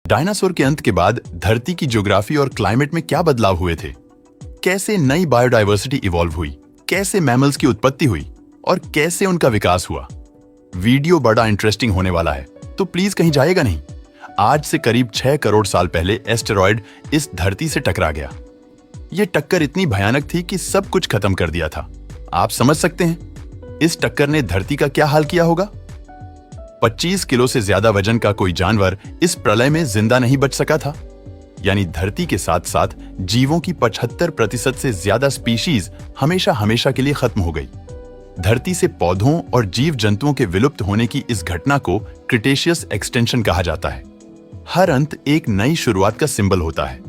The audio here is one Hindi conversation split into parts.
डायनासोर के अंत के बाद धरती की ज्योग्राफी और क्लाइमेट में क्या बदलाव हुए थे? कैसे नई बायोडायवर्सिटी इवॉल्व हुई? कैसे मैमल्स की उत्पत्ति हुई और कैसे उनका विकास हुआ? वीडियो बड़ा इंटरेस्टिंग होने वाला है, तो प्लीज कहीं जाएगा नहीं। आज से करीब 6 करोड़ साल पहले एस्टेरॉयड इस धरती से टकरा गया। यह टक्कर इतनी भयानक थी कि सब कुछ खत्म कर दिया था। आप समझ सकते हैं इस टक्कर ने धरती का क्या हाल किया होगा। 25 किलो से ज्यादा वजन का कोई जानवर इस प्रलय में जिंदा नहीं बच सका था। यानी धरती के साथ साथ जीवों की 75% से ज्यादा स्पीशीज हमेशा हमेशा के लिए खत्म हो गई। धरती से पौधों और जीव जंतुओं के विलुप्त होने की इस घटना को क्रिटेशियस एक्सटेंशन कहा जाता है। हर अंत एक नई शुरुआत का सिंबल होता है।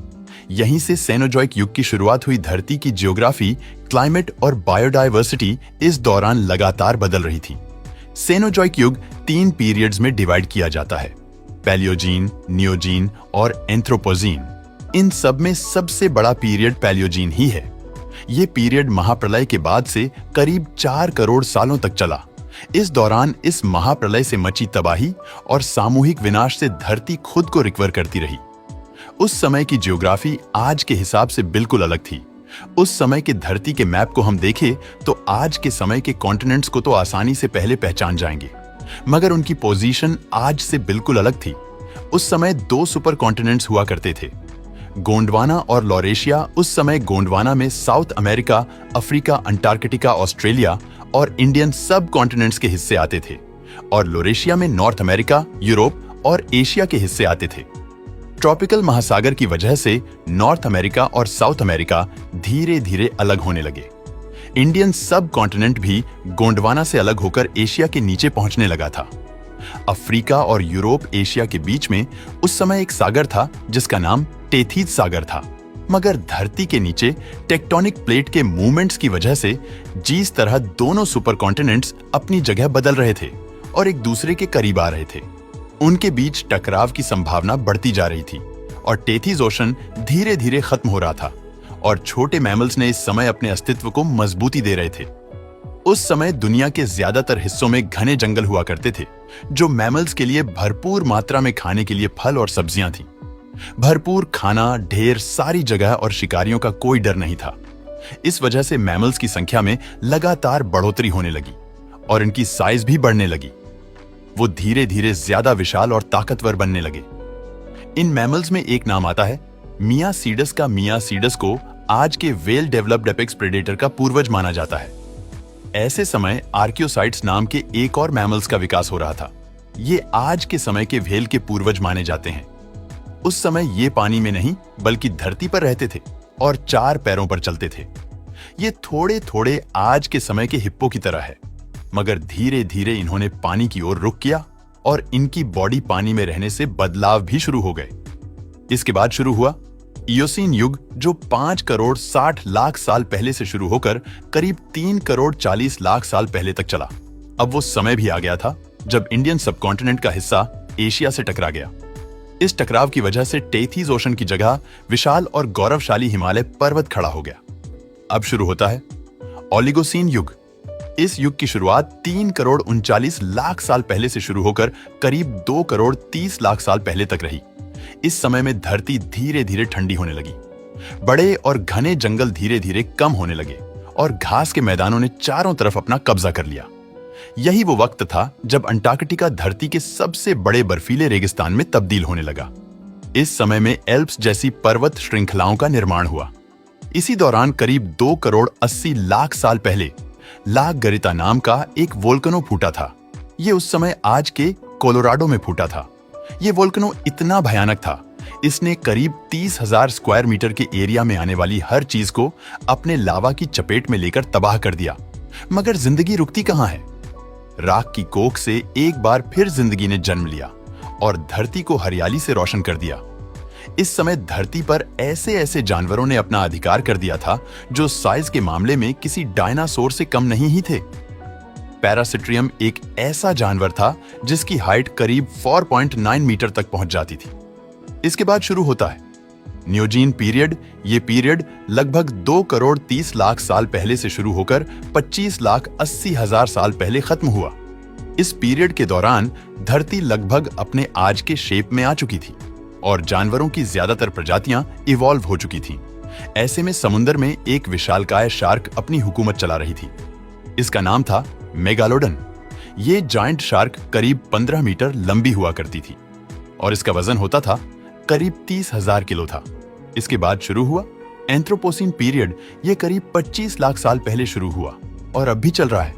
यहीं से सेनोजॉइक युग की शुरुआत हुई। धरती की जियोग्राफी, क्लाइमेट और बायोडायवर्सिटी इस दौरान लगातार बदल रही थी। सेनोजॉइक युग 3 पीरियड्स में डिवाइड किया जाता है, पैलियोजीन, नियोजीन और एंथ्रोपोजीन। इन सब में सबसे बड़ा पीरियड पैलियोजीन ही है। ये पीरियड महाप्रलय के बाद से करीब 4 करोड़ सालों तक चला। इस दौरान इस महाप्रलय से मची तबाही और सामूहिक विनाश से धरती खुद को रिकवर करती रही। उस समय की जियोग्राफी आज के हिसाब से बिल्कुल अलग थी। उस समय के धरती के मैप को हम देखें तो आज के समय के कॉन्टिनेंट्स को तो आसानी से पहले पहचान जाएंगे, मगर उनकी पोजीशन आज से बिल्कुल अलग थी। उस समय 2 सुपर कॉन्टिनेंट्स हुआ करते थे, गोंडवाना और लॉरेशिया। उस समय गोंडवाना में south America, Africa, Antarctica, Australia और इंडियन सब कॉन्टिनेंट्स के हिस्से आते थे, और लोरेशिया में नॉर्थ अमेरिका, यूरोप और एशिया के हिस्से आते थे। ट्रॉपिकल महासागर की वजह से नॉर्थ अमेरिका और साउथ अमेरिका धीरे धीरे अलग होने लगे। इंडियन सब कॉन्टिनेंट भी गोंडवाना से अलग होकर एशिया के नीचे पहुंचने लगा था। अफ्रीका और यूरोप एशिया के बीच में उस समय एक सागर था जिसका नाम टेथीज सागर था। मगर धरती के नीचे टेक्टोनिक प्लेट के मूवमेंट्स की वजह से जिस तरह दोनों सुपर कॉन्टिनेंट्स अपनी जगह बदल रहे थे और एक दूसरे के करीब आ रहे थे, उनके बीच टकराव की संभावना बढ़ती जा रही थी और टेथीज ओशन धीरे धीरे खत्म हो रहा था और छोटे मैमल्स ने इस समय अपने अस्तित्व को मजबूती दे रहे थे। उस समय दुनिया के ज्यादातर हिस्सों में घने जंगल हुआ करते थे, जो मैमल्स के लिए भरपूर मात्रा में खाने के लिए फल और सब्जियां थी। भरपूर खाना, ढेर सारी जगह और शिकारियों का कोई डर नहीं था। इस वजह से मैमल्स की संख्या में लगातार बढ़ोतरी होने लगी और इनकी साइज भी बढ़ने लगी। वो धीरे धीरे ज्यादा विशाल और ताकतवर बनने लगे। इन मैमल्स में एक नाम आता है मियासीडस का। मियासीडस को आज के वेल डेवलप्ड एपेक्स प्रेडेटर का पूर्वज माना जाता है। ऐसे समय आर्कियोसाइट्स नाम के एक और मैमल्स का विकास हो रहा था। ये आज के समय के व्हेल के पूर्वज माने जाते हैं। उस समय ये पानी में नहीं बल्कि धरती पर रहते थे और 4 पैरों पर चलते थे। ये थोड़े थोड़े आज के समय के हिप्पो की तरह है, मगर धीरे धीरे इन्होंने पानी की ओर रुख किया और इनकी बॉडी पानी में रहने से बदलाव भी शुरू हो गए। इसके बाद शुरू हुआ इयोसीन युग, जो 5 करोड़ 60 लाख साल पहले से शुरू होकर करीब 3 करोड़ 40 लाख साल पहले तक चला। अब वो समय भी आ गया था जब इंडियन सबकॉन्टिनेंट का हिस्सा एशिया से टकरा गया। इस टकराव की वजह से टेथीज ओशन की जगह विशाल और गौरवशाली हिमालय पर्वत खड़ा हो गया। अब शुरू होता है ओलिगोसीन युग। इस युग की शुरुआत 3 करोड़ 39 लाख साल पहले से शुरू होकर करीब 2 करोड़ 30 लाख साल पहले तक रही। इस समय में धरती धीरे धीरे ठंडी होने लगी। बड़े और घने जंगल धीरे धीरे कम होने लगे और घास के मैदानों ने चारों तरफ अपना कब्जा कर लिया। यही वो वक्त था जब अंटार्कटिका धरती के सबसे बड़े बर्फीले रेगिस्तान में तब्दील होने लगा। इस समय में एल्प्स जैसी पर्वत श्रृंखलाओं का निर्माण हुआ। इसी दौरान करीब 2 करोड़ 80 लाख साल पहले ला गरिता नाम का एक वोल्केनो फूटा था। ये उस समय आज के कोलोराडो में फूटा था। ये वोल्केनो इतना भयानक था, इसने करीब 30,000 स्क्वायर मीटर के एरिया में आने वाली हर चीज को अपने लावा की चपेट में लेकर तबाह कर दिया। मगर जिंदगी रुकती कहां है। राख की कोख से एक बार फिर जिंदगी ने जन्म लिया और धरती को हरियाली से रोशन कर दिया। इस समय धरती पर ऐसे ऐसे जानवरों ने अपना अधिकार कर दिया था जो साइज के मामले में किसी डायनासोर से कम नहीं ही थे। पैरासिट्रियम एक ऐसा जानवर था जिसकी हाइट करीब 4.9 मीटर तक पहुंच जाती थी। इसके बाद शुरू होता है नियोजीन पीरियड। ये पीरियड लगभग 2 करोड़ 30 लाख साल पहले से शुरू होकर 25 लाख 80 हजार साल पहले खत्म हुआ। इस पीरियड के दौरान धरती लगभग अपने आज के शेप में आ चुकी थी। और जानवरों की ज्यादातर प्रजातियां इवॉल्व हो चुकी थीं। ऐसे में समुद्र में एक विशालकाय शार्क अपनी हुकूमत चला रही थी। इसका नाम था मेगालोडन। ये जायंट शार्क करीब 15 मीटर लंबी हुआ करती थी और इसका वजन होता था करीब 30,000 किलो था। इसके बाद शुरू हुआ एंथ्रोपोसीन पीरियड। ये करीब 25 लाख साल पहले शुरू हुआ और अब भी चल रहा है।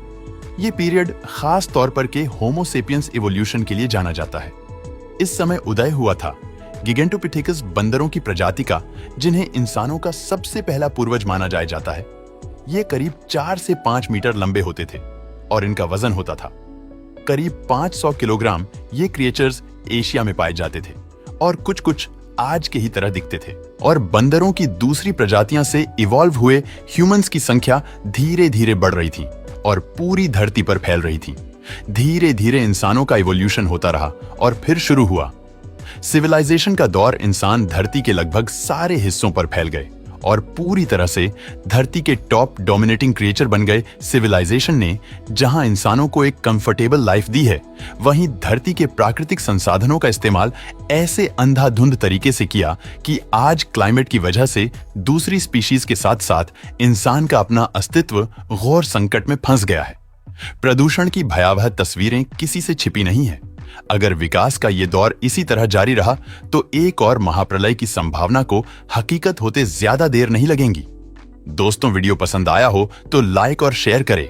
ये पीरियड खास तौर पर के होमो सेपियंस इवोल्यूशन के लिए जाना जाता है। इस समय उदय हुआ था गिगेंटोपिथेकस बंदरों की प्रजाति का, जिन्हें इंसानों का सबसे पहला पूर्वज माना जाता है। ये करीब 4 से 5 मीटर लंबे होते थे और इनका वजन होता था करीब 500 किलोग्राम। ये क्रिएचर्स एशिया में पाए जाते थे और कुछ आज के ही तरह दिखते थे। और बंदरों की दूसरी प्रजातियां से इवॉल्व हुए ह्यूमंस की संख्या धीरे धीरे बढ़ रही थी और पूरी धरती पर फैल रही थी। धीरे धीरे इंसानों का इवोल्यूशन होता रहा और फिर शुरू हुआ सिविलाइजेशन का दौर। इंसान धरती के लगभग सारे हिस्सों पर फैल गए और पूरी तरह से धरती के टॉप डोमिनेटिंग क्रिएचर बन गए। सिविलाइजेशन ने जहां इंसानों को एक कंफर्टेबल लाइफ दी है, वहीं धरती के प्राकृतिक संसाधनों का इस्तेमाल ऐसे अंधाधुंध तरीके से किया कि आज क्लाइमेट की वजह से दूसरी स्पीशीज के साथ साथ इंसान का अपना अस्तित्व घोर संकट में फंस गया है। प्रदूषण की भयावह तस्वीरें किसी से छिपी नहीं है। अगर विकास का ये दौर इसी तरह जारी रहा तो एक और महाप्रलय की संभावना को हकीकत होते ज्यादा देर नहीं लगेगी। दोस्तों, वीडियो पसंद आया हो तो लाइक और शेयर करें